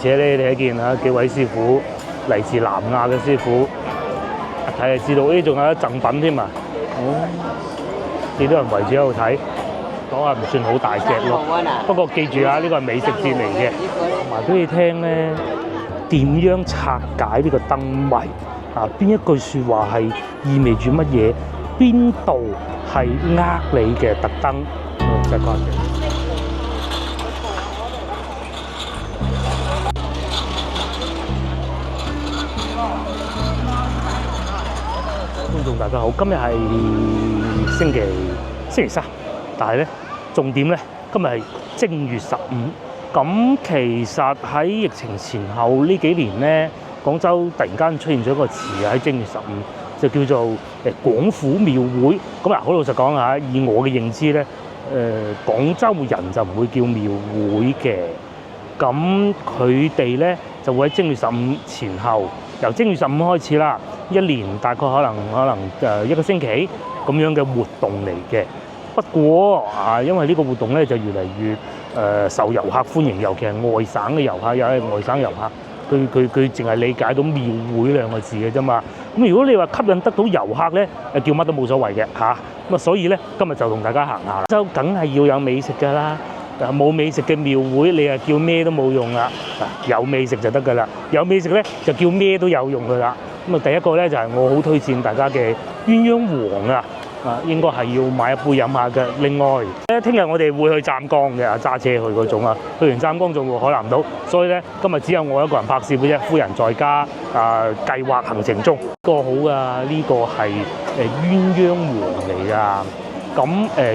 且咧，你睇見啊幾位師傅嚟自南亞嘅師傅，睇就知道，仲有一贈品添啊！哦，幾多人圍住喺度睇，講下唔算好大隻咯。不過記住啊，呢個係美食節嚟嘅，同埋俾你聽咧點樣拆解呢個燈謎啊？邊一句説話係意味住乜嘢？邊度係呃你嘅特登？真係誇張。觀眾大家好，今日係星期三，但係咧重點咧，今日係正月15。咁其實喺疫情前後呢幾年咧，廣州突然間出現咗一個詞喺正月15，就叫做廣府廟會。咁好老實講下，以我嘅認知咧，廣州人就唔會叫廟會嘅。咁佢哋咧就會喺正月15前後，由正月15開始啦，一年大概可能一個星期咁樣嘅活動嚟嘅。不過因為呢個活動咧就越嚟越受遊客歡迎，尤其係外省嘅遊客，又係外省遊客，佢淨係理解到廟會兩個字嘅啫嘛。咁如果你話吸引得到遊客咧，叫乜都冇所謂嘅嚇。咁所以咧今日就同大家行下，就梗係要有美食㗎啦。冇美食嘅廟會，你係叫咩都冇用啦。有美食就得㗎啦，有美食咧就叫咩都有用㗎啦。咁第一個咧就係我好推薦大家嘅鴛鴦黃啊！應該係要買一杯飲下嘅。另外咧，聽日我哋會去湛江嘅，揸車去嗰種啊。去完湛江仲會海南島，所以咧今日只有我一個人拍攝嘅啫，夫人在家計劃行程中。個好啊，呢個係鴛鴦黃嚟㗎。咁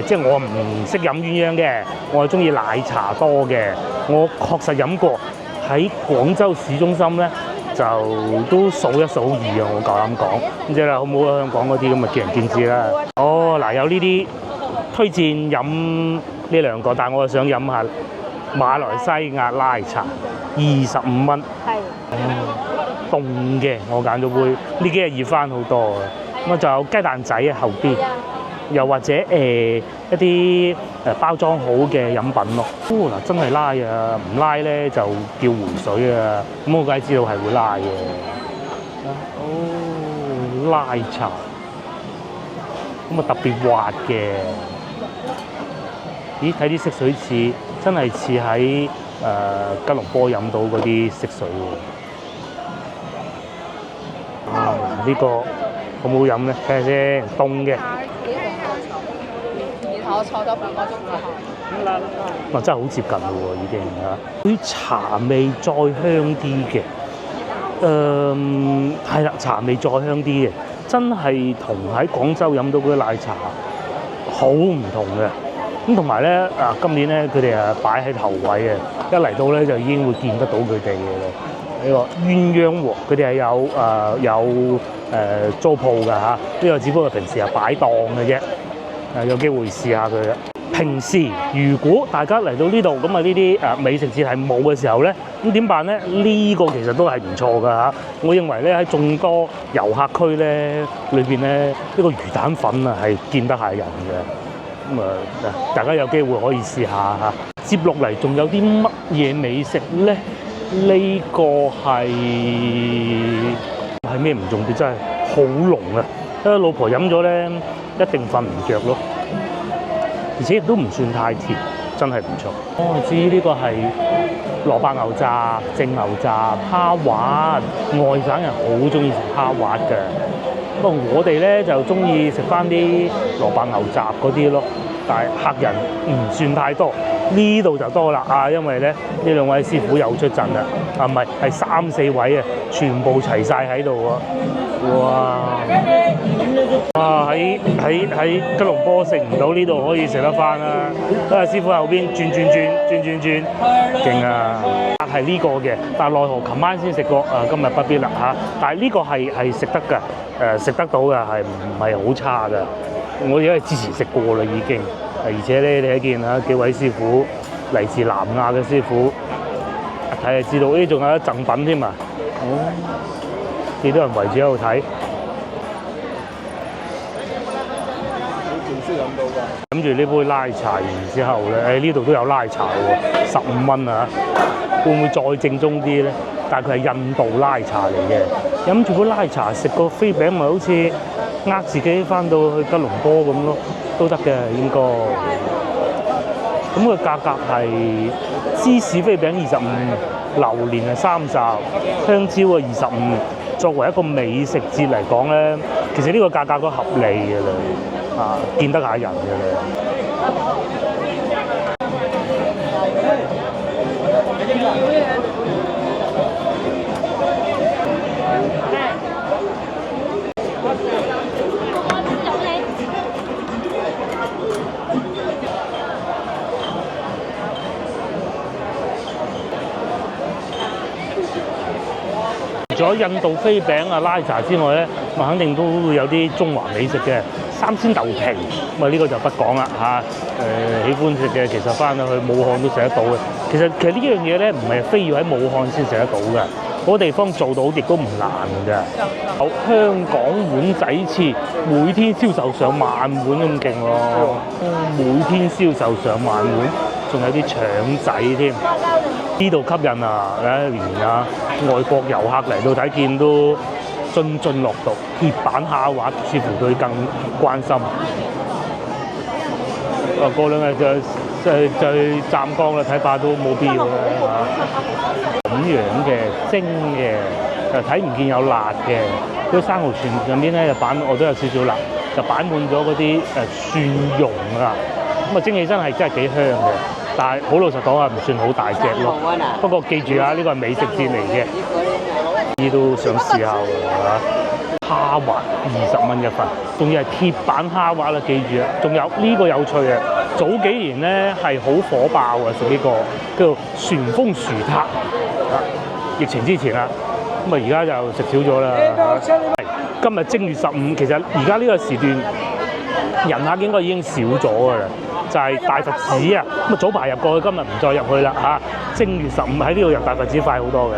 即係我唔識飲鴛鴦嘅，我係中意奶茶多嘅。我確實飲過喺廣州市中心咧，就都數一數二啊！我夠膽講，咁即係啦，好唔好？香港嗰啲咁啊，見仁見智啦。嗱，有呢啲推薦飲呢兩個，但係我想飲下馬來西亞拉茶，25蚊。係。凍嘅，我揀咗杯。呢幾日熱翻好多啊！咁啊，仲有雞蛋仔啊，後邊。又或者一啲包裝好嘅飲品咯。嗱，真係拉啊！唔拉咧就叫回水啊！咁我梗係知道係會拉嘅。拉茶，咁啊特別滑嘅。咦？睇啲色水似，真係似喺吉隆坡飲到嗰啲色水喎。呢個好唔好飲咧？睇下先，凍嘅。我坐咗半個鐘之後，真係好接近咯喎，已經嚇。啲茶味再香啲嘅，係啦，茶味再香啲嘅，真係同喺廣州飲到嗰啲奶茶好唔同嘅。咁同埋咧，今年咧佢哋擺喺頭位嘅，一嚟到咧就已經會見得到佢哋嘅啦。呢個鴛鴦黃，佢哋係有租鋪㗎嚇，呢個只不過平時係擺檔嘅啫。有機會試下佢啦。平時如果大家嚟到呢度咁啊，呢啲美食節係冇嘅時候咧，咁點辦咧？呢個其實都係唔錯㗎嚇。我認為咧喺眾多遊客區咧裏邊咧，呢個魚蛋粉啊係見得下人嘅。咁大家有機會可以試下嚇。接落嚟仲有啲乜嘢美食咧？呢個係咩唔重要？真係好濃啊！因為老婆飲咗咧，一定瞓唔着咯，而且亦都唔算太甜，真係唔錯。我知呢個係蘿蔔牛雜、蒸牛雜、蝦滑，外省人好中意食蝦滑嘅。不過我哋咧就中意食翻啲蘿蔔牛雜嗰啲咯，但係客人唔算太多。呢度就多啦因為咧呢兩位師傅又出陣啦，唔係係3、4位啊，全部齊晒喺度啊！哇！喺吉隆坡食唔到，呢度可以食得翻啦。都係師傅後邊轉，勁啊！係呢個嘅，但係奈何琴晚先食過，今日不必啦嚇。但係呢個係食得㗎，食得到㗎，係唔係好差㗎？我因為之前食過啦已經，而且咧你睇見幾位師傅嚟自南亞嘅師傅，睇就知道，仲有一贈品添啊！幾多人圍住喺度睇？飲住呢杯拉茶，然之後咧，呢度都有拉茶喎，15蚊啊！會唔會再正宗啲咧？但係佢係印度拉茶嚟嘅，飲住杯拉茶食個飛餅，咪好似自己翻到去吉隆坡咁咯，都得嘅應該。咁個價格係芝士飛餅25，榴蓮係30，香蕉啊25。作為一個美食節嚟講咧，其實呢個價格都合理嘅啦，見得下人嘅啦。除咗印度飛餅拉茶之外咧，咪肯定都會有啲中華美食嘅三鮮豆皮，咁呢個就不講啦嚇。喜歡食嘅其實翻到去武漢都食得到嘅。其實呢樣嘢咧，唔係非要喺武漢先食得到嘅，嗰個地方做到亦都唔難嘅。有香港碗仔翅，每天銷售上萬碗咁勁咯，每天銷售上萬碗，仲有啲腸仔添。呢度吸引啊！連外國遊客嚟到睇見都津津樂道，鐵板蝦滑似乎佢更關心。過兩日就湛江啦，睇怕都冇必要啦嚇。咁樣嘅蒸嘅，睇唔見有辣嘅。嗰啲生蠔船上邊咧就我都有少少辣，就擺滿咗嗰啲蒜蓉啊。咁蒸起身係真係幾香嘅。但係好老實講唔算好大隻咯。不過記住呢個係美食節嚟嘅，呢都想試下喎。蝦滑20蚊一份，仲要係鐵板蝦滑啦，記住啊！仲有呢個有趣嘅，早幾年咧係好火爆嘅，食呢個叫做旋風薯撻。疫情之前啦，咁而家就食少咗啦。今日正月15，其實而家呢個時段人客應該已經少咗㗎啦。就係大佛寺啊！咁早排入過去，今日唔再入去啦嚇。正月15喺呢度入大佛寺快好多嘅。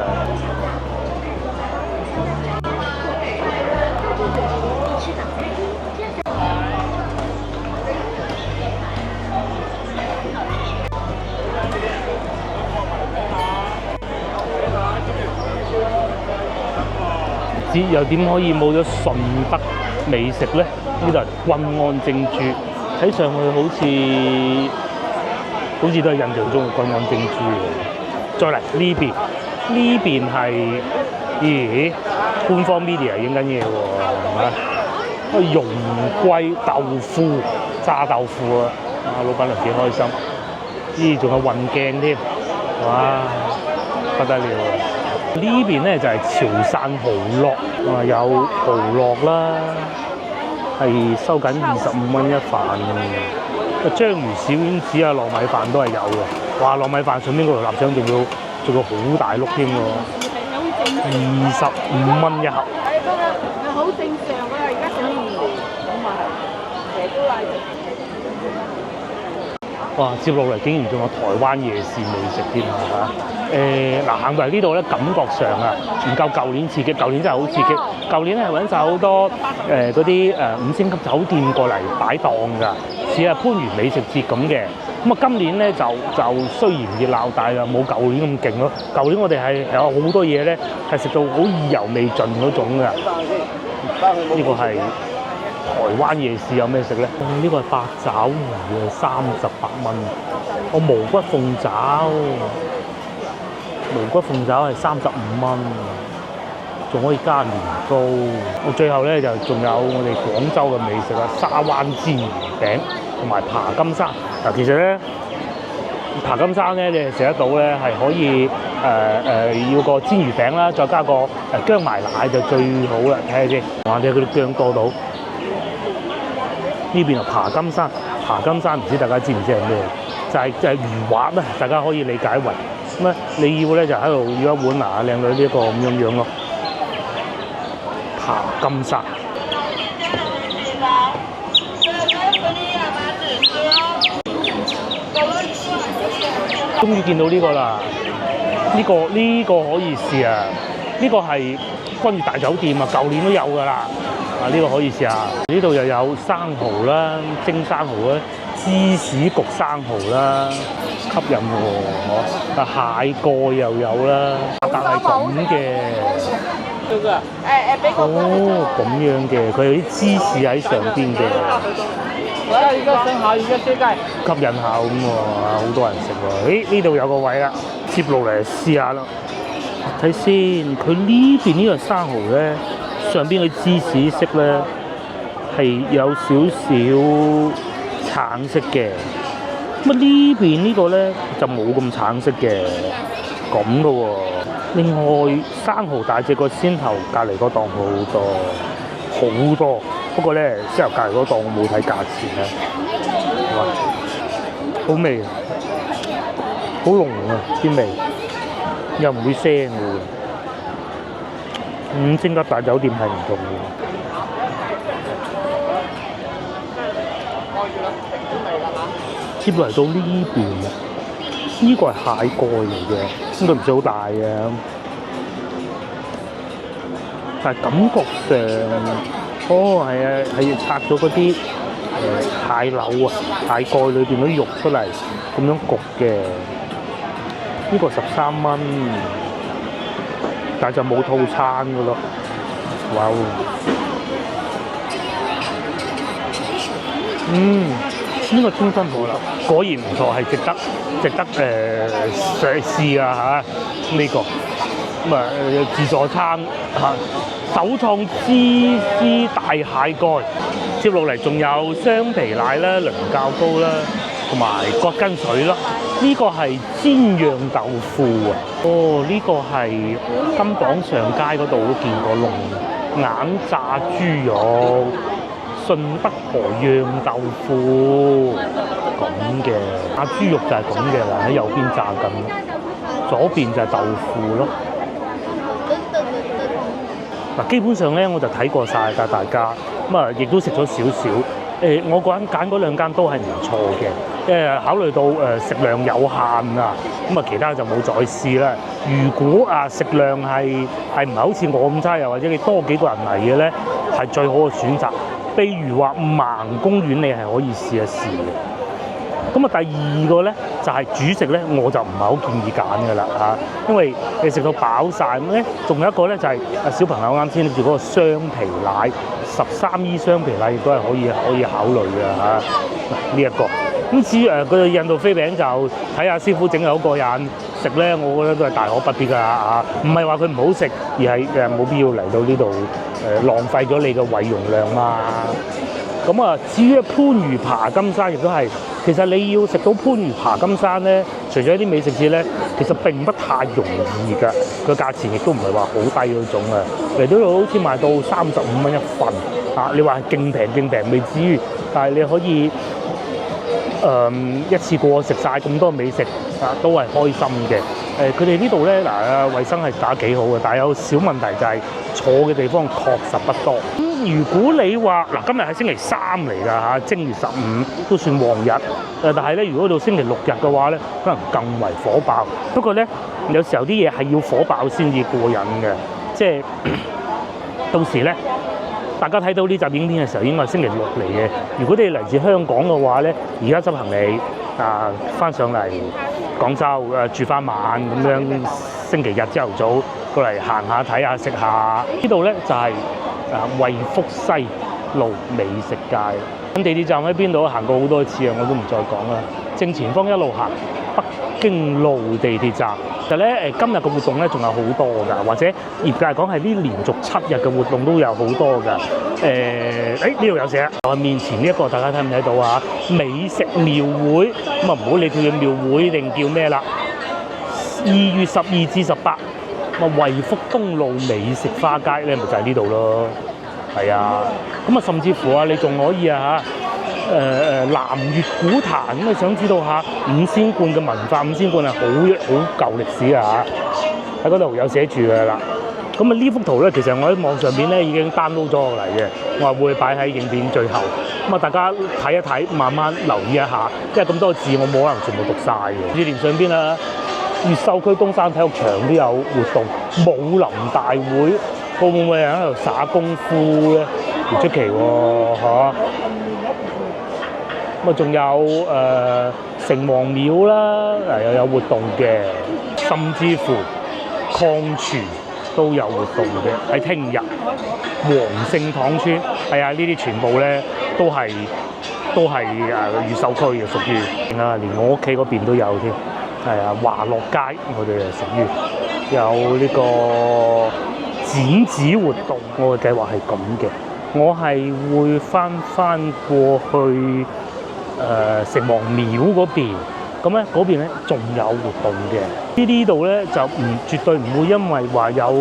節又點可以冇咗順德美食咧？呢度係均安蒸豬。睇上去好似都係印象中嘅均安蒸豬喎。再嚟呢邊係官方 media 影緊嘢喎，係咪？容桂豆腐炸豆腐啊！老闆娘幾開心。仲有運鏡添，哇，不得了啊！呢邊咧就係潮汕蠔烙，有蠔烙啦。係收緊25蚊一份，章魚小丸子糯米飯都係有嘅。哇，糯米飯上邊嗰條臘腸仲要好大碌添喎，25蚊一盒。好正常啊！而家上年咁啊係，成日都係。哇！接落嚟竟然仲有台灣夜市美食添嚇。行到嚟呢度咧，感覺上唔夠舊年刺激。舊年真係好刺激。舊年咧係揾晒好多嗰啲5星級酒店過嚟擺檔㗎，似係番禺美食節咁嘅。咁今年咧就雖然熱鬧，但係又冇舊年咁勁咯。舊年我哋係有好多嘢咧係食到好意猶未盡嗰種㗎。呢個係台灣夜市有咩食咧？呢個係八爪魚38蚊。我無骨鳳爪係35蚊，仲可以加年糕。最後咧就仲有我哋廣州嘅美食啦，沙灣煎魚餅同埋爬金沙。嗱，其實咧爬金沙咧你係食得到咧，係可以要個煎魚餅啦，再加個薑埋奶就最好啦。睇下先，哇！你睇嗰啲薑多到〜呢邊就爬金山唔知大家知唔知係咩？就係魚滑啦，大家可以理解為咁咧。你要咧就喺度要一碗靚女呢一個咁樣咯。爬金山，終於見到呢個啦！呢個可以試啊！呢個係君悅大酒店啊，舊年都有㗎啦。呢個可以試下，呢度又有生蠔啦，蒸生蠔咧，芝士焗生蠔啦，吸引喎，啊蟹蓋又有啦，但係咁嘅。哦，咁樣嘅，佢有啲芝士喺上邊嘅。我要一個生蠔，一個蟹蓋。吸引下咁喎，好多人食喎。呢度有個位啦，接落嚟試下啦。睇先，佢呢邊呢個生蠔咧，上邊嘅芝士色咧係有少少橙色嘅。咁啊呢邊呢個咧就冇咁橙色嘅，咁嘅喎。另外生蠔大隻過先頭隔離嗰檔好多，好多。不過咧，先頭隔離嗰檔我冇睇價錢啊。哇，好味，好濃啊啲味，又唔會腥嘅。星級大酒店係唔同嘅。接嚟到呢邊，呢個係蟹蓋嚟嘅，應該唔算好大嘅，但係感覺上，哦係啊，係拆咗嗰啲蟹柳啊，蟹蓋裏邊嗰啲肉出嚟，咁樣焗嘅。呢個13蚊，但係就冇套餐嘅咯。哇！呢個清真好啦，果然唔錯，係值得試啊嚇！呢個咁啊自助餐嚇，首創芝士大蟹蓋，接落嚟仲有雙皮奶啦、倫教糕啦，同埋葛根水咯。呢個係煎釀豆腐啊！哦，呢個係金榜上街嗰度都見過龍眼炸豬肉。順德河釀豆腐咁嘅，炸豬肉就係咁嘅啦，喺右邊炸緊，左邊就係豆腐咯。嗱，基本上咧我就睇過晒㗎，大家咁啊，亦都食咗少少。我個人揀嗰兩間都係唔錯嘅，考慮到食量有限啊，咁啊其他就冇再試啦。如果食量係唔係好似我咁差，又或者你多幾個人嚟嘅咧，係最好嘅選擇。譬如話盲公園，你係可以試一試嘅。咁啊，第二個咧就係主食咧，我就唔係好建議揀嘅啦嚇，因為你食到飽晒咁咧。仲有一個咧就係小朋友啱先拎住嗰個雙皮奶13E雙皮奶，亦都係可以考慮嘅嚇。呢一個咁至於個印度飛餅就睇下師傅整係好過癮食咧，我覺得都係大可不必㗎嚇。唔係話佢唔好食，而係冇必要嚟到呢度浪費咗你嘅胃容量嘛。咁啊，至於番禺爬金山亦都係，其實你要食到番禺爬金山咧，除咗一啲美食節咧，其實並不太容易㗎。個價錢亦都唔係話好低嗰種啊，嚟到好似賣到35蚊一份啊！你話勁平未至於，但係你可以一次過食晒咁多美食啊，都係開心嘅。佢哋呢度咧衞生係打幾好嘅，但係有小問題就係坐嘅地方確實不多。如果你話今日係星期3嚟㗎嚇，正月15都算旺日。但係咧，如果到星期6日嘅話咧，可能更為火爆。不過咧，有時候啲嘢係要火爆先至過癮嘅，即係到時咧，大家睇到呢集影片嘅時候，應該係星期6嚟嘅。如果你嚟自香港嘅話咧，而家執行李翻上嚟廣州住翻晚咁樣，星期日朝頭早過嚟行下睇下食下。呢度咧就係惠福西路美食街。咁地鐵站喺邊度？行過好多次啊，我都唔再講啦。正前方一路行北京路地鐵站。其實咧今日嘅活動咧仲有好多㗎，或者業界講係呢連續7日嘅活動都有好多㗎。呢度有寫啊！我面前呢一個大家睇唔睇到啊？美食廟會咁啊，唔好理佢嘅廟會定叫咩啦。2月12至18，惠福東路美食花街咧，咪就係呢度咯。係啊，咁啊甚至乎你仲可以南粵古壇咁啊，想知道下五仙觀嘅文化，五仙觀係好舊歷史啊嚇，喺嗰度有寫住㗎啦。咁啊呢幅圖咧，其實我喺網上邊咧已經 download 咗落嚟嘅，我話會擺喺影片最後。咁啊大家睇一睇，慢慢留意一下，因為咁多字我冇可能全部讀晒嘅。連上邊越秀區東山體育場都有活動，武林大會，會唔會喺度耍功夫咧？唔出奇喎，嚇！咁啊仲有城隍廟啦，又有活動嘅，甚至乎礦泉都有活動嘅。喺聽日黃聖堂村，係啊，呢啲全部咧都係越秀區嘅，屬於啊，連我屋企嗰邊都有添。係啊，華樂街我哋係屬於有呢個剪紙活動，我嘅計劃係咁嘅。我係會翻過去城隍廟嗰邊，咁咧嗰邊咧仲有活動嘅。呢度咧就絕對唔會因為話有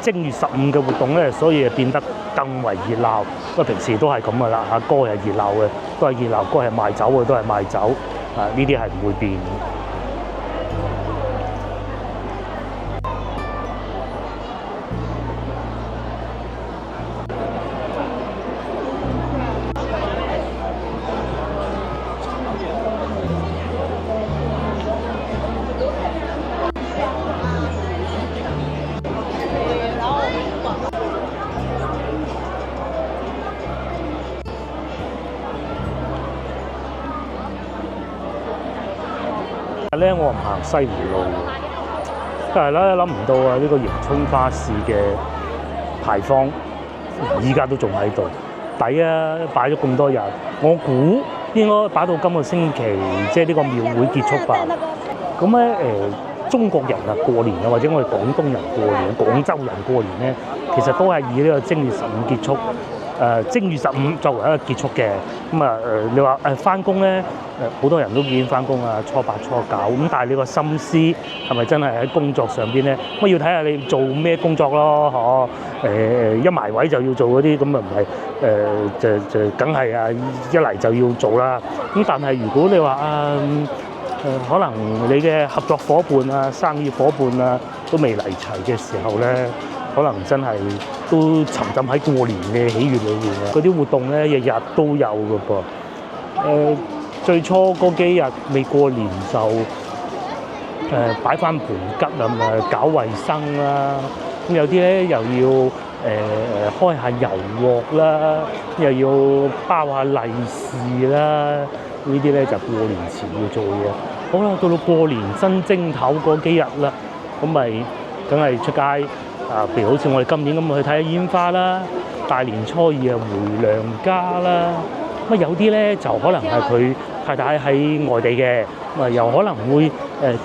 正月15嘅活動咧，所以變得更為熱鬧。不過平時都係咁噶啦嚇，歌係熱鬧嘅，都係熱鬧；歌係賣酒嘅，都係賣酒。啊，呢啲係唔會變。咧我唔行西湖路嘅，但係咧諗唔到啊！呢個迎春花市嘅牌坊，依家都仲喺度，抵啊！擺咗咁多日，我估應該擺到今個星期，即係呢個廟會結束吧。咁咧中國人啊過年啊，或者我哋廣東人過年、廣州人過年咧，其實都係以呢個正月15結束。正月15作為一個結束嘅，咁啊你話翻工咧，好多人都已經翻工啊，初八初九，咁但係你個心思係咪真係喺工作上邊咧？咁要睇下你做咩工作咯，一埋位就要做嗰啲，咁啊唔係就梗係啊一嚟就要做啦。咁但係如果你話可能你嘅合作伙伴啊、生意伙伴啊都未嚟齊嘅時候咧，可能真係都沉浸喺過年嘅喜悅裏面啊！嗰啲活動咧，日日都有㗎噃。最初嗰幾日未過年就擺翻盤吉啊，搞衞生啦。咁有啲咧又要開下油鑊啦，又要包下利是啦。呢啲咧就過年前要做嘢。好啦，到過年新正頭嗰幾日啦，咁咪梗係出街啊！譬如好似我哋今年咁去睇下煙花啦，大年初二啊回娘家啦。咁有啲咧就可能係佢太太喺外地嘅，咁啊又可能會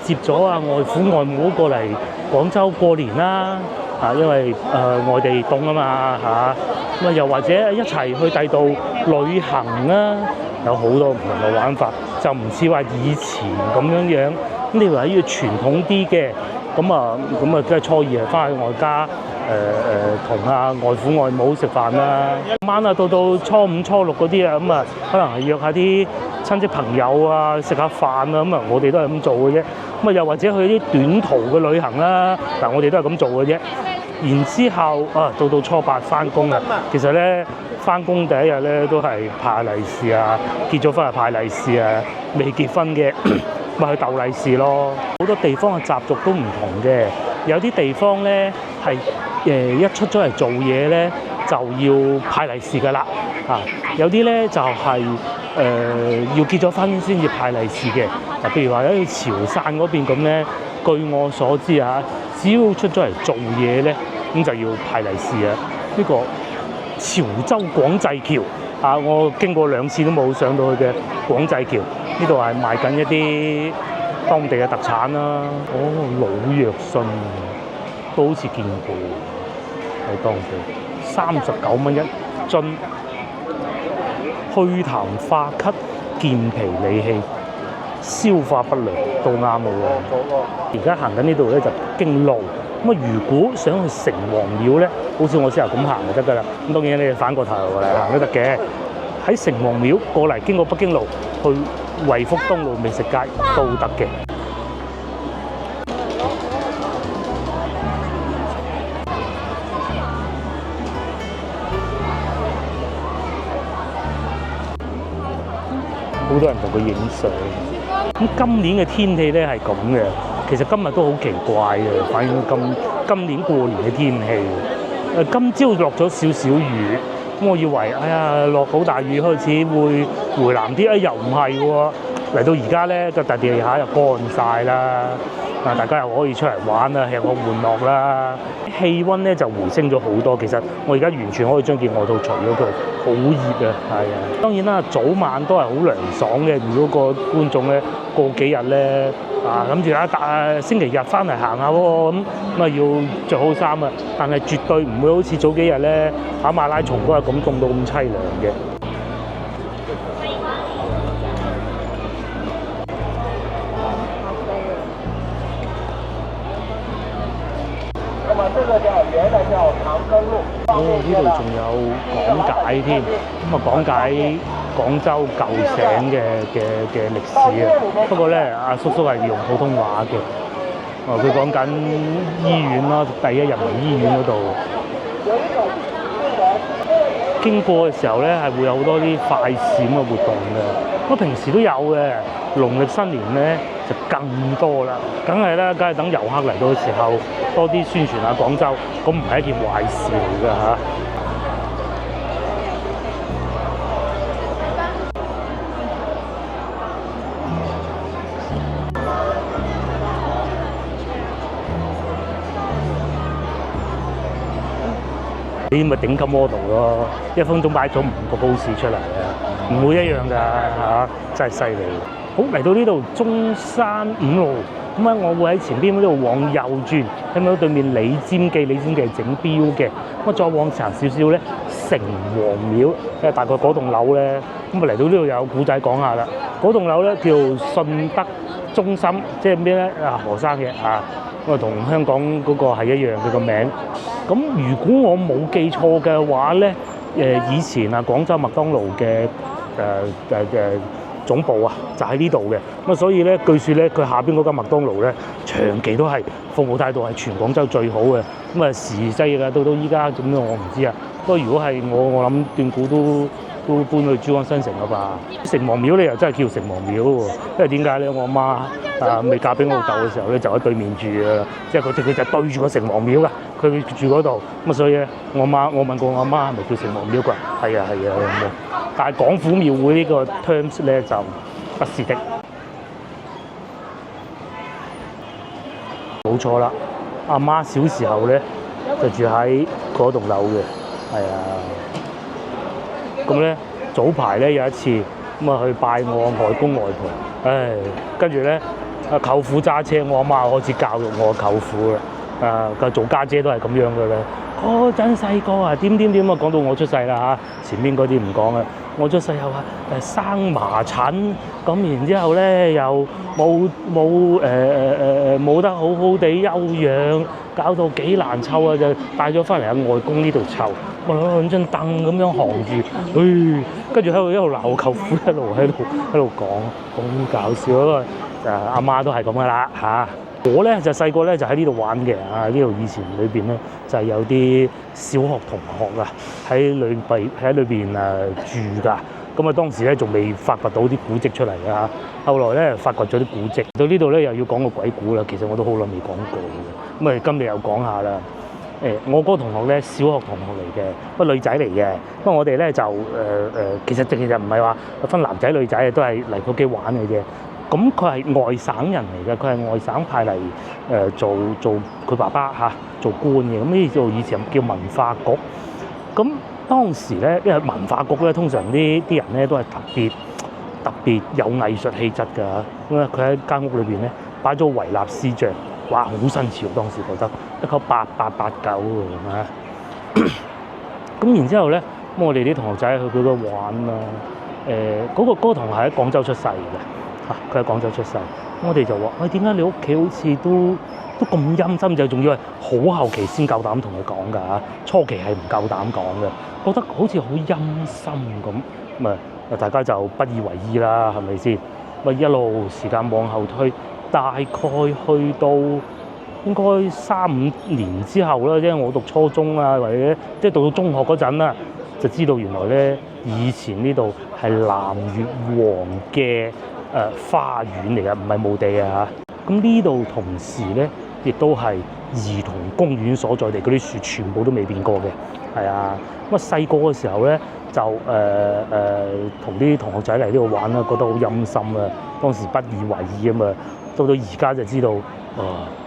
接咗啊外父外母過嚟廣州過年啦。啊，因為外地凍啊嘛嚇，咁啊又或者一齊去第度旅行啦，有好多唔同嘅玩法，就唔似話以前咁樣。咁你話要傳統啲嘅，咁啊即係初二係翻去外家同外父外母食飯啦。晚啊到初五初六嗰啲啊，咁啊可能係約下啲親戚朋友啊食下飯啊，咁啊我哋都係咁做嘅啫。咁啊又或者去啲短途嘅旅行啦，嗱我哋都係咁做嘅啫。然之後啊，到初八翻工啊，其實咧翻工第一日咧都係派利是啊，結咗婚係派利是啊，未結婚嘅咪去鬥利是咯。好多地方嘅習俗都唔同嘅，有啲地方咧係一出咗嚟做嘢咧就要派利是㗎啦，有啲咧就係要結咗婚先至派利是嘅。嗱，譬如話喺潮汕嗰邊咁咧，據我所知啊，只要出咗嚟做嘢咧，咁就要派利是啊！呢個潮州廣濟橋啊，我經過2次都冇上到去嘅廣濟橋，呢度係賣緊一啲當地嘅特產啦。老藥信都好似見過喺當地，39蚊一樽，祛痰化咳、健脾理氣、消化不良都啱嘅喎。而家行緊呢度咧就經路，咁啊如果想去城隍廟咧，好似我先頭咁行就得㗎啦。咁當然你哋反過頭嚟行都得嘅。喺城隍廟過嚟經過北京路去惠福東路美食街都得嘅。好多人同佢影相。咁今年嘅天氣咧係咁嘅，其實今日都好奇怪嘅，反映今年過年嘅天氣。今朝落咗少少雨，咁我以為哎呀落好大雨開始會回南啲，又唔係喎。嚟到而家咧個大地下又乾晒啦，大家又可以出嚟玩啦，吃喝玩樂啦。氣温咧就回升咗好多，其實我而家完全可以將件外套除咗佢，好熱啊，係啊。當然啦，早晚都係好涼爽嘅。如果個觀眾咧過幾日咧諗住星期日翻嚟行下喎，咁要着好衫啊。但係絕對唔會好似早幾日咧跑馬拉松嗰日咁凍到咁凄涼嘅。呢度仲有講解添，講解廣州舊城嘅歷史啊。不過咧，阿叔叔係用普通話嘅。佢講緊醫院啦，第一人民醫院嗰度。經過嘅時候咧，係會有好多啲快閃嘅活動嘅。咁平時都有嘅，農曆新年咧就更多啦。梗係等遊客嚟到嘅時候，多啲宣傳下廣州，咁唔係一件壞事嚟㗎嚇。呢啲咪頂級 model 咯，一分鐘擺咗5個 pose 出嚟啊，唔會一樣㗎嚇，真係犀利。好，嚟到呢度中山5路，咁我會喺前邊呢度往右轉，睇到對面李尖記係整錶嘅。咁再往前少少咧，城隍廟，大概嗰棟樓咧，咁嚟到呢度有古仔講下啦。嗰棟樓咧叫信德中心，即係咩咧？何生嘅啊，咁同香港嗰個係一樣嘅個名。咁如果我冇記錯嘅話咧，以前廣州麥當勞嘅總部就喺呢度嘅，咁所以咧據說咧佢下邊嗰間麥當勞咧長期都係服務態度係全廣州最好嘅，咁時移世易啦，到依家點樣我唔知啊。不過如果係我諗斷估都搬去珠江新城啦吧。城隍廟咧又真係叫城隍廟喎，因為點解咧？我阿媽未嫁俾我老豆嘅時候咧就喺對面住啊，即係佢就對住個城隍廟㗎，佢住嗰度，咁所以咧我問過我阿媽係咪叫城隍廟㗎？係啊咁。但係廣府廟會呢個 terms 咧就不是的，冇錯啦。阿媽小時候咧就住喺嗰棟樓嘅，係啊。咁咧早排咧有一次去拜我外公外婆，跟住咧舅父揸車，我阿媽開始教育我舅父啦。佢做家姐都係咁樣嘅咧。嗰陣細個啊，點啊，講到我出世啦嚇，前面嗰啲唔講啦。我出世又話生麻疹，咁然之後咧又冇得好好地休養，搞到幾難湊啊！就帶咗翻嚟阿外公呢度湊，我攞張凳咁樣行住，跟住喺度一路鬧舅父，一路喺度講，咁搞笑啊！阿媽都係咁噶啦嚇。我咧就細個咧就喺呢度玩嘅，呢度以前裏邊咧就係有啲小學同學啊喺裏邊住㗎。咁當時咧仲未發掘到啲古蹟出嚟㗎，後來咧發掘咗啲古蹟。到呢度咧又要講個鬼故啦，其實我都好耐未講過嘅，咁今日又講下啦。我嗰個同學咧小學同學嚟嘅，不過女仔嚟嘅。不過我哋咧就其實唔係話分男仔女仔，都係嚟佢屋企玩嘅啫。咁佢係外省人嚟嘅，佢係外省派嚟做佢爸爸做官嘅。咁呢度以前叫文化局。咁當時咧，因為文化局咧通常啲人咧都係特別有藝術氣質㗎。咁佢喺間屋裏邊咧擺咗維納斯像，哇好新潮，當時覺得19889喎。咁然之後咧，咁我哋啲同學仔去佢度玩啦。嗰個同學喺廣州出世嘅，佢喺廣州出世。我哋就話：點解你屋企好似都咁陰森？就仲要係好後期先夠膽同佢講㗎，初期係唔夠膽講嘅，覺得好似好陰森咁。咁大家就不以為意啦，係咪先？一路時間往後推，大概去到應該3-5年之後啦，即係我讀初中啊，或者即係到中學嗰陣啦，就知道原來咧以前呢度係南越王嘅花園嚟㗎，唔係墓地啊。咁呢度同時咧亦都係兒童公園所在地嗰啲樹全部都未變過嘅，係啊。咁啊細個嘅時候咧就同啲同學仔嚟呢度玩啦，覺得好陰森啊，當時不以為意啊嘛。到而家就知道，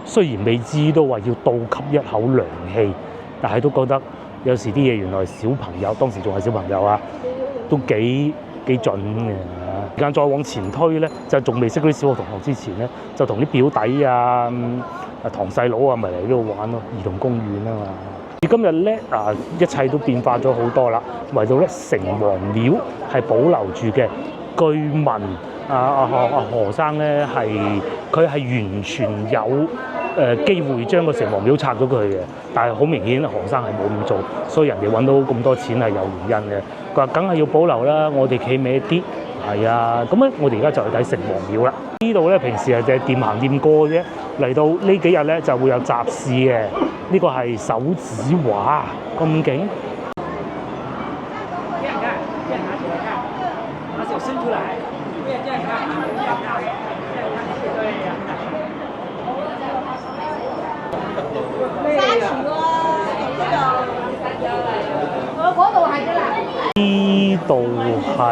雖然未知都話要倒吸一口涼氣，但係都覺得有時啲嘢原來小朋友當時仲係小朋友啊，都幾準嘅。時間再往前推咧，就仲未識嗰啲小學同學之前咧，就同啲表弟啊、堂細佬啊，咪嚟呢度玩咯，兒童公園啊嘛。而今日咧一切都變化咗好多啦，唯到咧城隍廟係保留住嘅。據聞何生咧佢係完全有機會將個城隍廟拆咗佢嘅，但係好明顯何生係冇咁做，所以人哋揾到咁多錢係有原因嘅。佢話梗係要保留啦，我哋企歪啲，係啊。咁咧我哋而家就去睇城隍廟啦。呢度咧平時係掂行掂過嘅啫，嚟到呢幾日咧就會有集市嘅。呢個係手指畫咁勁。呢度係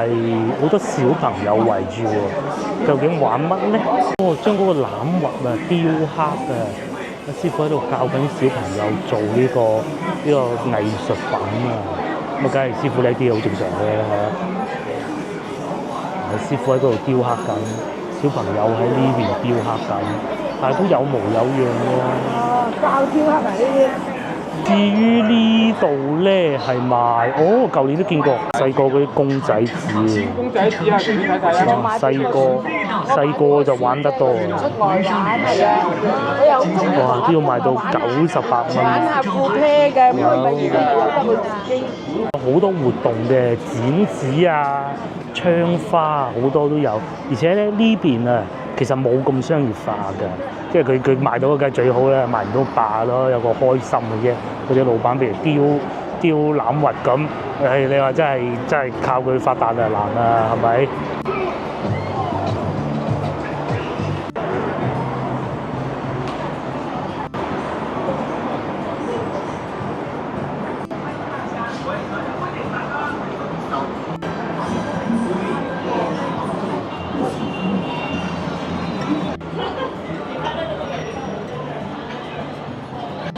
好多小朋友圍住喎，究竟玩乜咧？將嗰個欖核雕刻啊！師傅喺度教緊小朋友做呢個藝術品啊！咁梗係師傅呢啲好正常嘅。師傅喺度雕刻緊，小朋友喺呢邊雕刻緊，但係都有模有樣喎。教雕刻啊呢啲。至於呢度咧係賣，舊年都見過細個嗰啲公仔紙。公仔紙啊，你睇睇啦。細個就玩得多。出外玩係啊，哇！都要賣到98蚊。玩下副啤嘅，咁咪而家有得佢自己。好多活動嘅剪紙啊、槍花好多都有，而且咧呢邊啊。其實冇咁商業化㗎，即係佢賣到梗係最好啦，賣唔到霸咯，有個開心嘅啫。嗰啲老闆譬如雕欖核咁，你話真係靠佢發達啊難啊，係咪？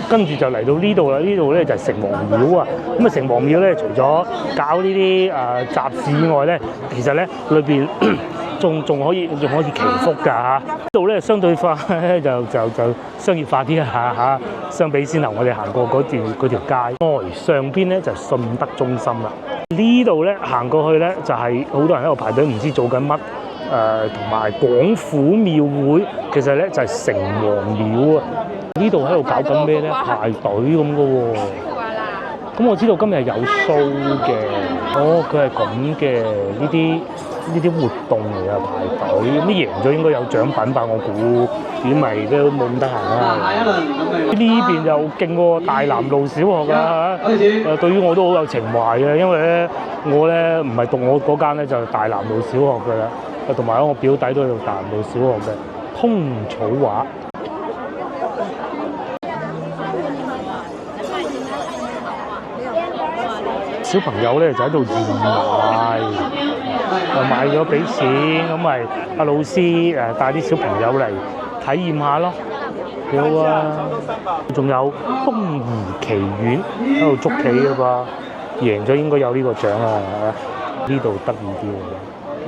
跟住就嚟到呢度啦，呢度咧就係城隍廟啊。咁啊，城隍廟咧除咗搞呢啲集市以外咧，其實咧裏邊仲可以祈福㗎嚇。呢度咧相對化咧就商業化啲嚇，相比先頭我哋行過嗰條街。上邊咧就係信德中心啦。呢度咧行過去咧就係好多人喺度排隊，唔知做緊乜。同埋廣府廟會，其實咧就係城隍廟啊。呢度喺度搞緊咩咧？排隊咁嘅喎。咁我知道今日有 show 嘅。佢係咁嘅，呢啲活動嚟啊，排隊。咁贏咗應該有獎品吧？我估，如果唔係都冇咁得閒啦。呢邊又勁喎，大南路小學啊嚇。對於我都好有情懷嘅，因為咧我咧唔係讀我嗰間咧，就係大南路小學㗎啦。同埋我表弟都喺度大南路小學嘅通草畫。小朋友咧就喺度義賣，買咗俾錢，咁咪阿老師帶啲小朋友嚟體驗下咯，幾好啊！仲有風兒奇緣喺度捉棋嘅噃，贏咗應該有呢個獎啊！呢度得意啲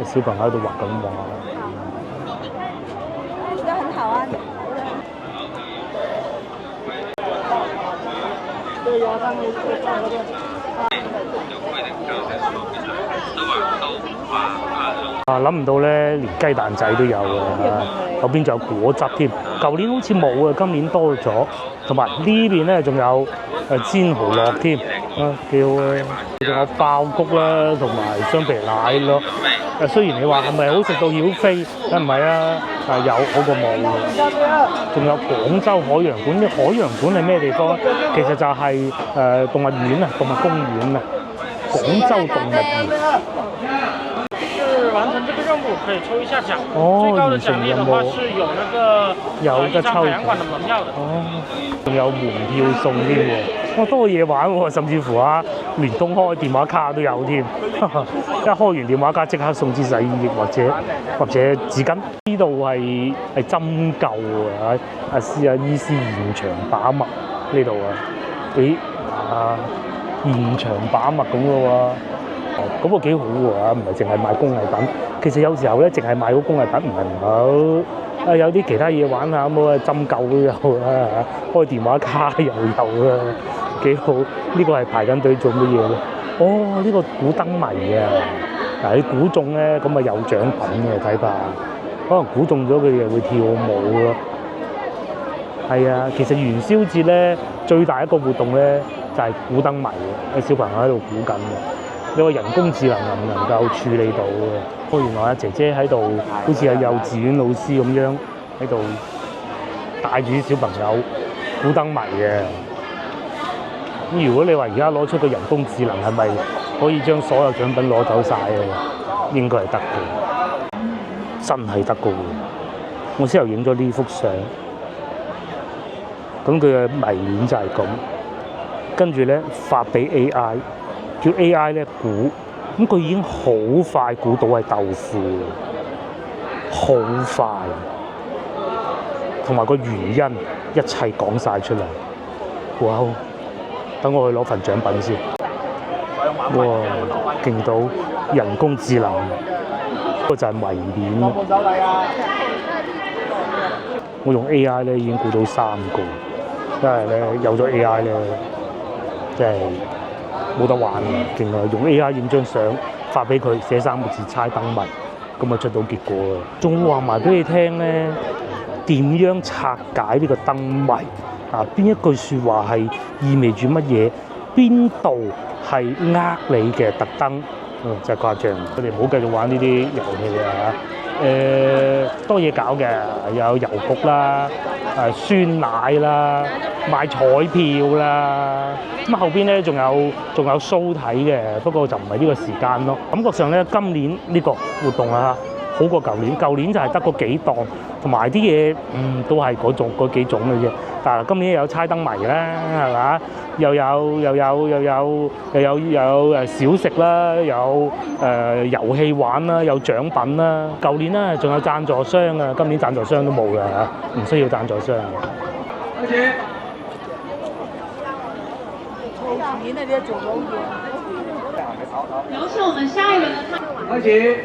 喎，小朋友喺度畫緊畫。覺得很好啊！諗唔到咧，連雞蛋仔都有啊！後邊仲有果汁添，舊年好似冇啊，今年多咗。同埋呢邊咧仲有煎蠔樂添，幾好啊！仲有爆谷啦，同埋雙皮奶咯。雖然你話係咪好食到曉飛，梗唔係啊，但係有好過冇。仲有廣州海洋館，啲海洋館係咩地方？其實就係動物園啊，動物公園啊，廣州動物園。完成這個任務可以抽一下獎，哦最高的獎勵的話是有那個一張海洋館的門票的。哦，仲有門票送添喎，哇多嘢玩喎，甚至乎啊聯通開電話卡都有添，一開完電話卡即刻送支洗衣液或者紙巾。呢度係針灸啊，阿醫師現場把脈呢度啊，現場把脈咁嘅喎。咁個幾好喎，唔係淨係賣工藝品。其實有時候咧，淨係賣嗰工藝品唔係唔好，有啲其他嘢玩下咁啊，針灸都有啊，開電話卡又有啊，幾好。呢個係排緊隊做乜嘢咧？哦，呢個估燈謎啊！嗱，你估中咧，咁啊有獎品嘅睇怕，可能估中咗佢哋會跳舞咯。係啊，其實元宵節咧最大一個活動咧就係估燈謎嘅，小朋友喺度估緊嘅。你話人工智能能唔能夠處理到嘅？原來阿姐姐喺度，好似係幼稚園老師咁樣喺度帶住啲小朋友估燈謎嘅。咁如果你話而家攞出個人工智能，係咪可以將所有獎品攞走晒嘅？應該係得嘅，真係得嘅喎！我先頭影咗呢幅相，咁佢嘅謎面就係咁，跟住咧發俾 AI。叫 AI 咧估，咁佢已經好快估到係豆腐，好快，同埋個原因一切講晒出嚟。哇！等我去攞份獎品先。哇！勁到人工智能，嗰就係謎面。我用 AI 咧已經估到3個，因為咧有咗 AI 咧，即係冇得玩嘅，勁啊！用 A.I. 影張相發俾佢，寫3個字猜燈謎，咁啊出到結果啊！仲話埋俾你聽咧，點樣拆解呢個燈謎啊？邊一句説話係意味住乜嘢？邊度係你嘅特登？真係誇張！我哋唔好繼續玩呢啲遊戲啊！多嘢搞嘅，有郵局啦，酸奶啦，買彩票啦。咁後邊咧仲有 show 睇嘅，不過就唔係呢個時間咯。感覺上咧，今年呢個活動啊，好過舊年。舊年就係得嗰幾檔，同埋啲嘢都係嗰幾種嘅啫。但係今年有猜燈謎啦，係嘛？又有小食啦，有遊戲玩啦，有獎品啦。舊年咧仲有贊助商啊，今年贊助商都冇啦嚇，唔需要贊助商。開始。您那边9楼有请我们下一轮的開始。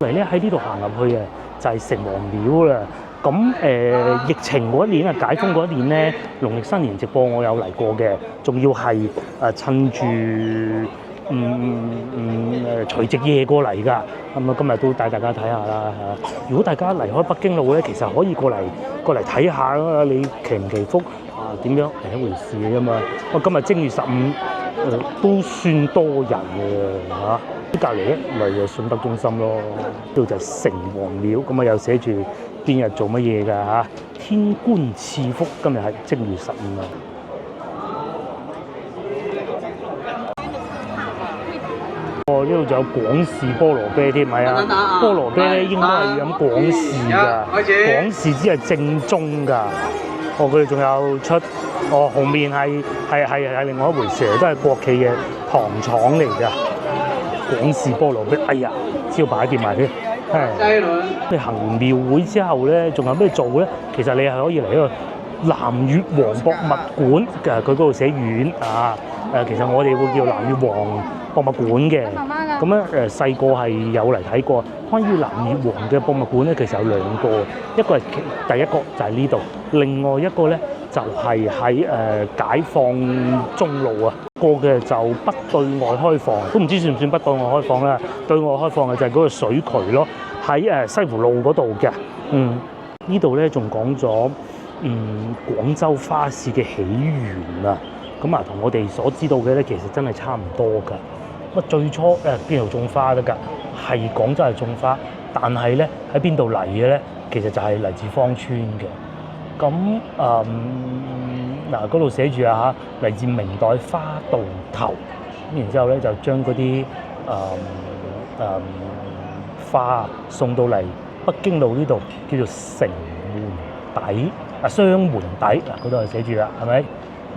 嚟咧喺呢度行入去啊，就係城隍廟啦。咁疫情嗰一年啊，解封嗰一年咧，農曆新年直播我有嚟過嘅，仲要係趁住除夕夜過嚟㗎。咁啊，今日都帶大家睇下啦嚇。如果大家離開北京路咧，其實可以過嚟睇下啦。你祈唔祈福啊？點樣係一回事嘅啫嘛。今日正月15，都算多人嘅嚇。隔離咧咪就信德中心咯，呢度就係城隍廟，咁啊又寫住邊日做乜嘢㗎嚇？天官賜福，今日係正月15啊！哦，呢度仲有廣氏菠蘿啤添，係啊！菠蘿啤咧應該係要飲廣氏㗎，廣氏先係正宗㗎。哦，佢哋仲有出紅麵係另外一回事，都係國企嘅糖廠嚟㗎。廣氏菠蘿啤，哎呀，招牌跌埋添。係。你行完廟會之後咧，仲有咩做咧？其實你係可以嚟一個南越王博物館嘅，佢嗰度寫縣啊。其實我哋會叫南越王博物館嘅。咁咧細個係有嚟睇過。關於南越王嘅博物館咧，其實有2個，一個係第一個就係呢度，另外一個咧就係喺解放中路啊。個嘅就不對外開放，都唔知算唔算不對外開放啦。對外開放嘅就係嗰個水渠咯，喺西湖路嗰度嘅。呢度咧仲講咗廣州花市嘅起源啊。咁啊，同我哋所知道嘅咧，其實真係差唔多㗎。最初邊度種花得㗎？係廣州係種花，但係咧喺邊度嚟嘅咧？其實就係嚟自芳村嘅。咁嗱嗰度寫住啊嚇，嚟自明代花渡頭。咁然之後咧就將嗰啲花送到嚟北京路呢度，叫做城門底雙門底嗱，嗰度係寫住啦，係咪？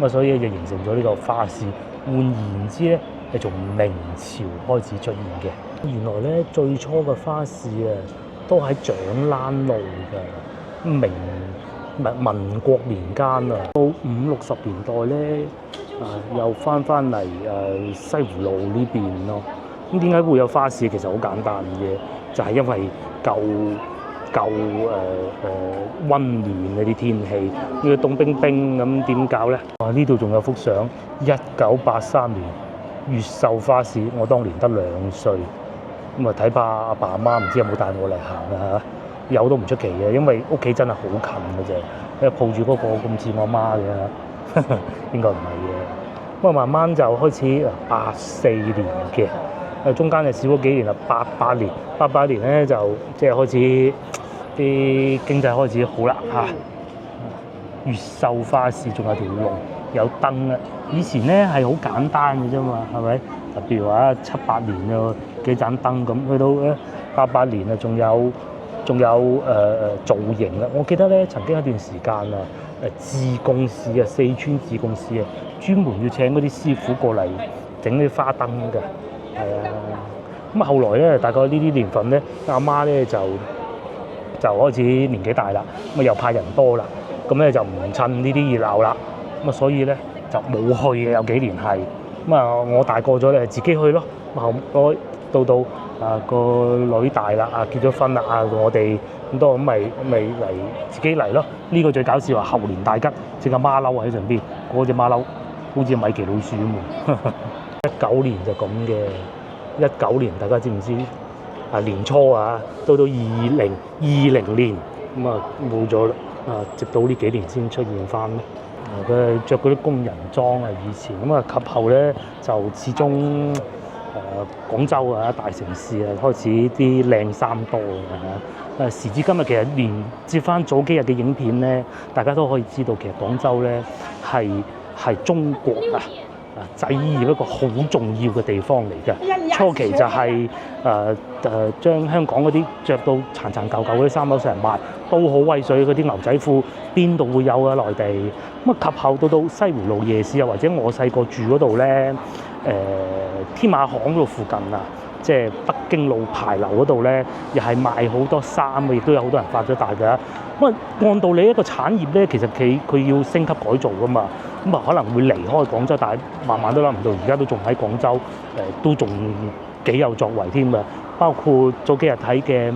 咁啊，所以就形成咗呢個花市。換言之咧，係從明朝開始出現嘅。原來咧最初嘅花市啊，都喺長欄路嘅。民國年間啊，到50、60年代咧，又翻嚟西湖路呢邊咯。咁點解會有花市？其實好簡單嘅，就係因為夠溫暖嗰啲天氣，呢個凍冰冰咁點搞咧？呢度仲有幅相，1983年越秀花市，我當年得2歲，咁啊睇怕阿爸阿媽唔知有冇帶我嚟行啊嚇。有都唔出奇嘅，因為屋企真係好近嘅啫，因為抱住嗰個咁似我媽嘅，應該唔係嘅。咁啊慢慢就開始84年嘅，中間就少咗幾年啦。88年咧就即係開始啲經濟開始好啦嚇。越秀花市仲有條龍有燈啊！以前咧係好簡單嘅啫嘛，係咪？就譬如話78年有幾盞燈咁，去到咧88年啊，仲有造型啦！我記得咧，曾經一段時間啊，自貢市啊，四川自貢市啊，專門要請嗰啲師傅過嚟整啲花燈㗎，係啊。咁啊，後來咧，大概呢啲年份咧，阿媽咧就開始年紀大啦，咁啊又怕人多啦，咁咧就唔趁呢啲熱鬧啦，咁啊所以咧就冇去嘅，有幾年係。咁啊，我大個咗咧，自己去咯。後來到個女大啦，結咗婚啦，我哋咁多咁咪嚟自己嚟咯。呢個最搞笑啊！後年大吉，隻馬騮喺上邊，嗰隻馬騮好似米奇老鼠咁。19年就咁嘅，19年大家知唔知？年初到2020年咁啊冇咗啦，直到呢幾年先出現翻。佢係著嗰啲工人裝啊，以前咁啊，及後咧就始終。廣州大城市開始啲靚衫多嘅嚇。時至今日，其實連接翻早幾日嘅影片咧，大家都可以知道，其實廣州咧係中國製衣業一個好重要嘅地方嚟嘅。初期就係將香港嗰啲着到殘殘舊舊嗰啲衫攞上嚟賣，都好威水嗰啲牛仔褲，邊度會有啊？內地咁啊，及後到西湖路夜市啊，或者我細個住嗰度咧。天馬行嗰度附近啊，即係北京路牌樓嗰度咧，又係賣好多衫嘅，亦都有好多人發咗達㗎。咁啊，按道理一個產業咧，其實佢要升級改造㗎嘛，咁啊可能會離開廣州，但係慢慢都諗唔到，而家都仲喺廣州，都仲幾有作為添啊！包括早幾日睇嘅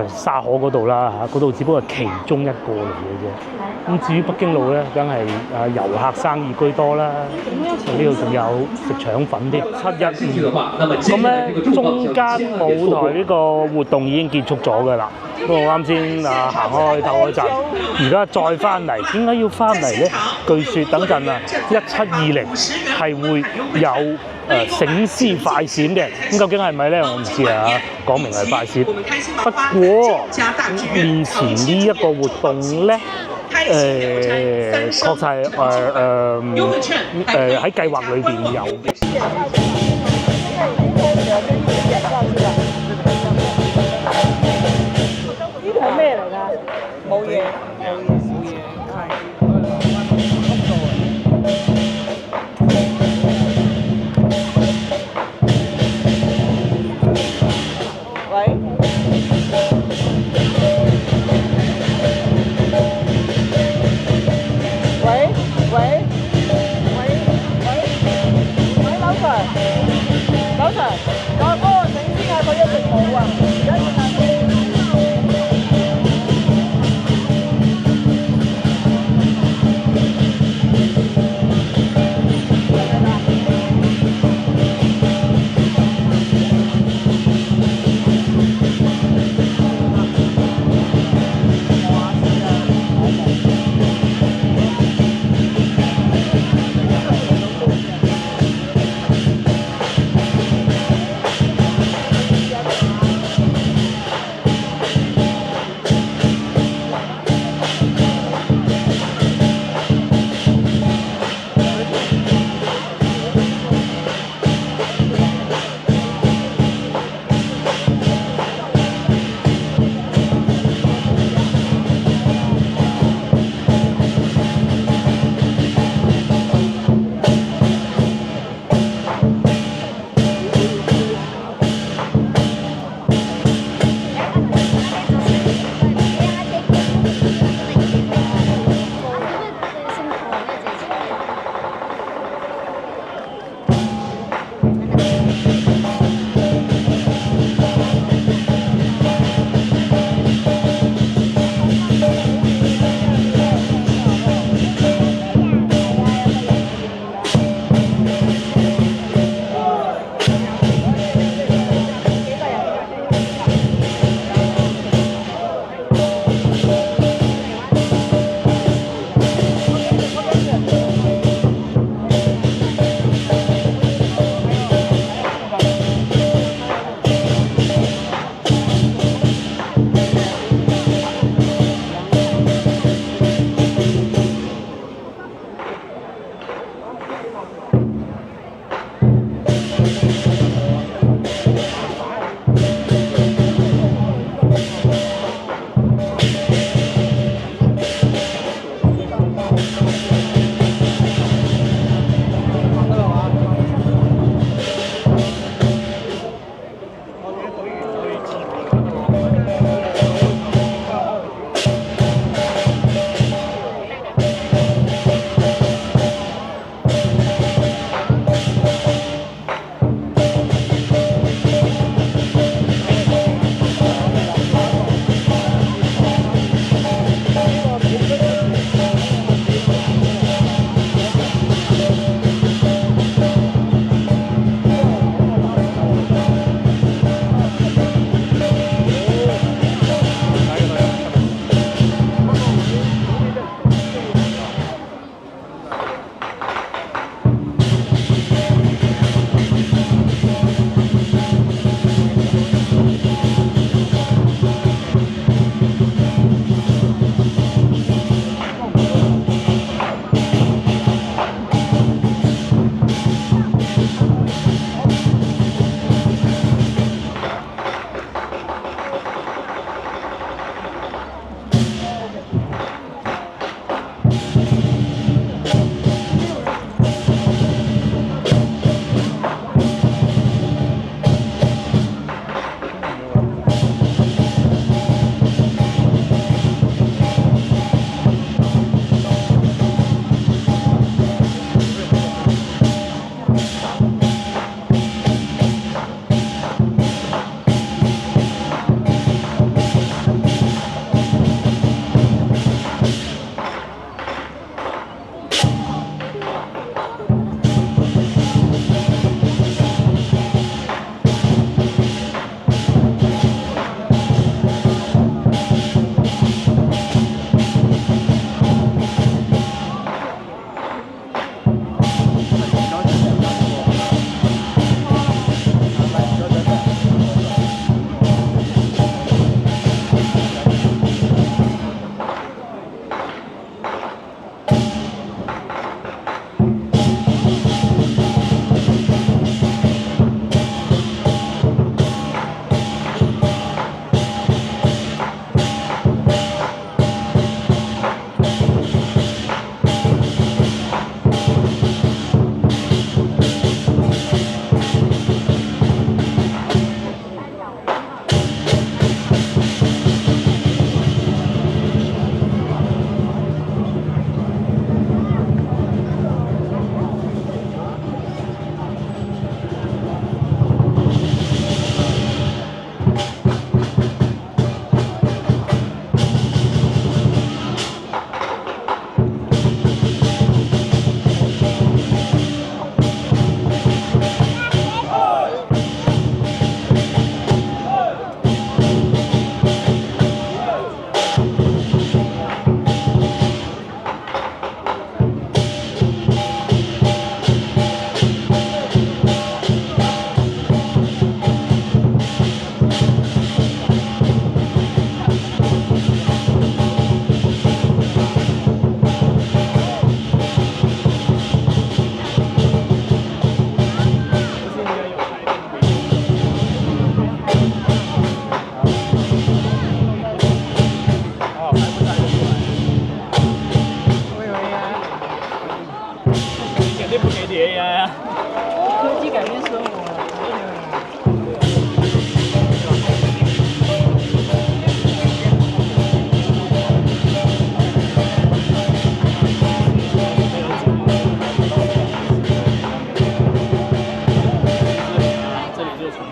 沙河嗰度啦嚇，嗰度只不過係其中一個嚟嘅啫。咁至於北京路咧，梗係遊客生意居多啦。呢度仲有食腸粉添。715咁咧，中間舞台呢個活動已經結束咗㗎啦。不過我啱先行開唞開陣，而家再翻嚟，點解要翻嚟咧？據説等陣1720係會有醒獅快閃嘅，咁究竟係咪咧？我唔知啊。講明係快閃，不過面前呢一個活動咧，確實係喺計劃裏邊有嘅。呢個係咩嚟㗎？冇嘢。喂，老 Sir，这不给你呀？科技改变生活了。这里就从。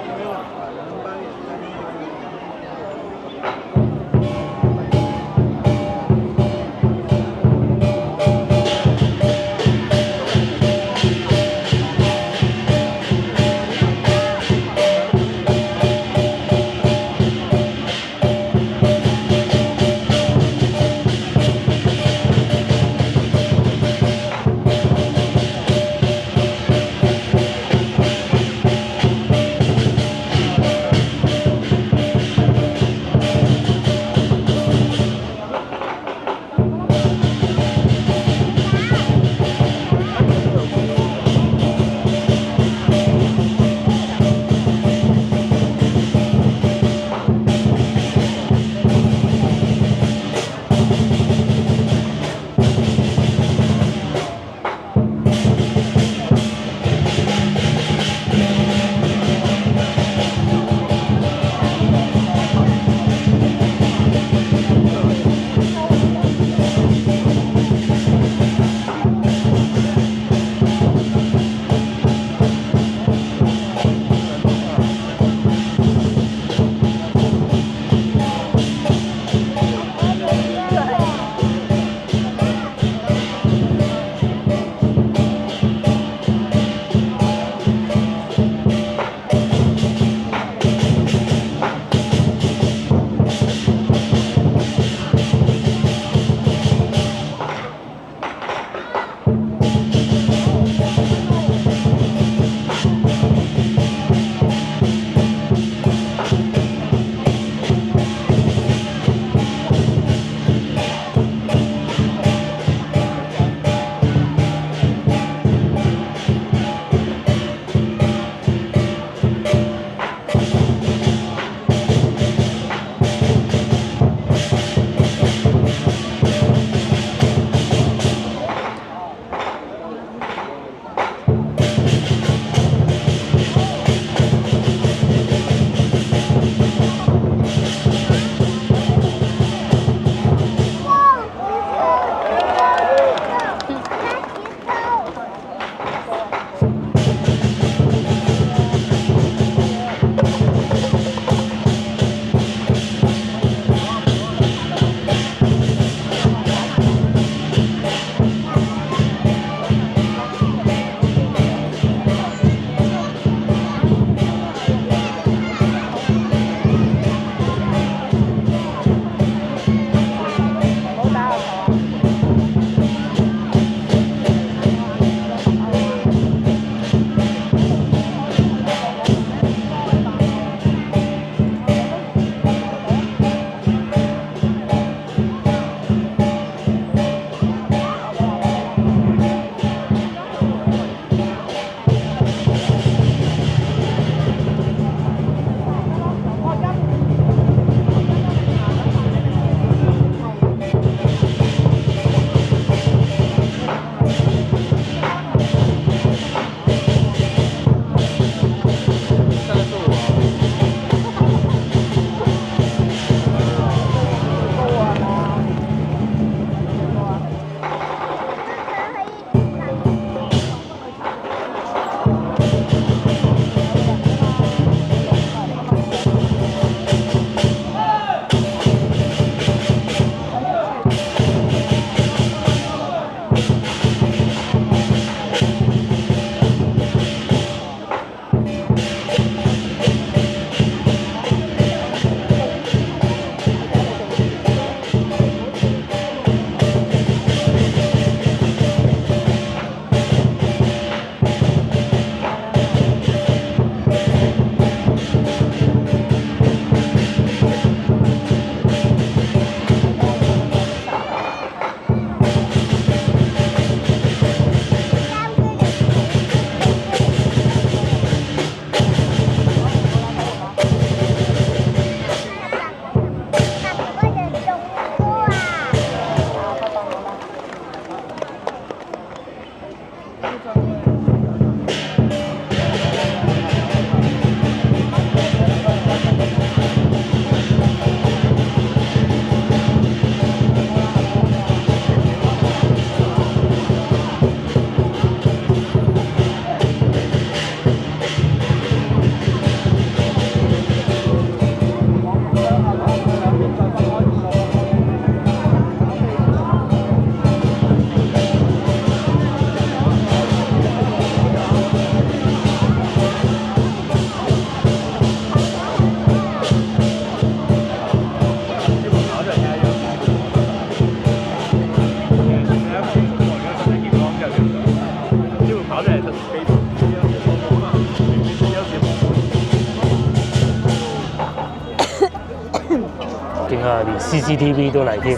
見啊，連 CCTV 都嚟添，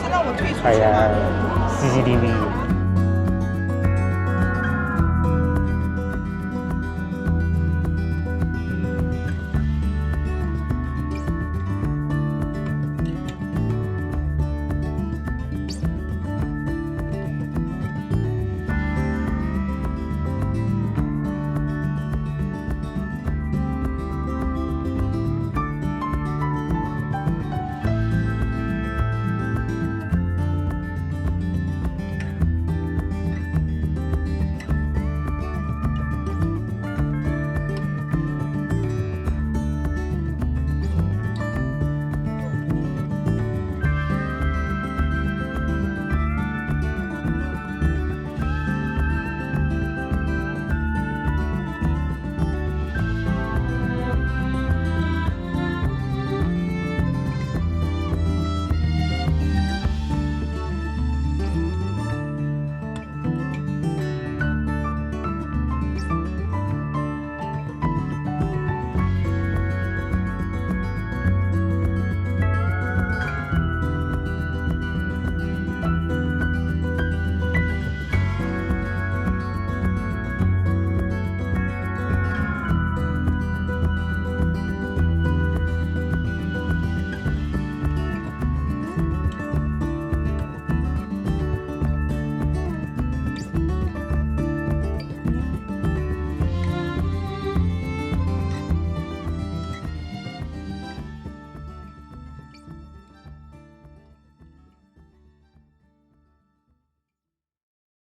係啊，CCTV。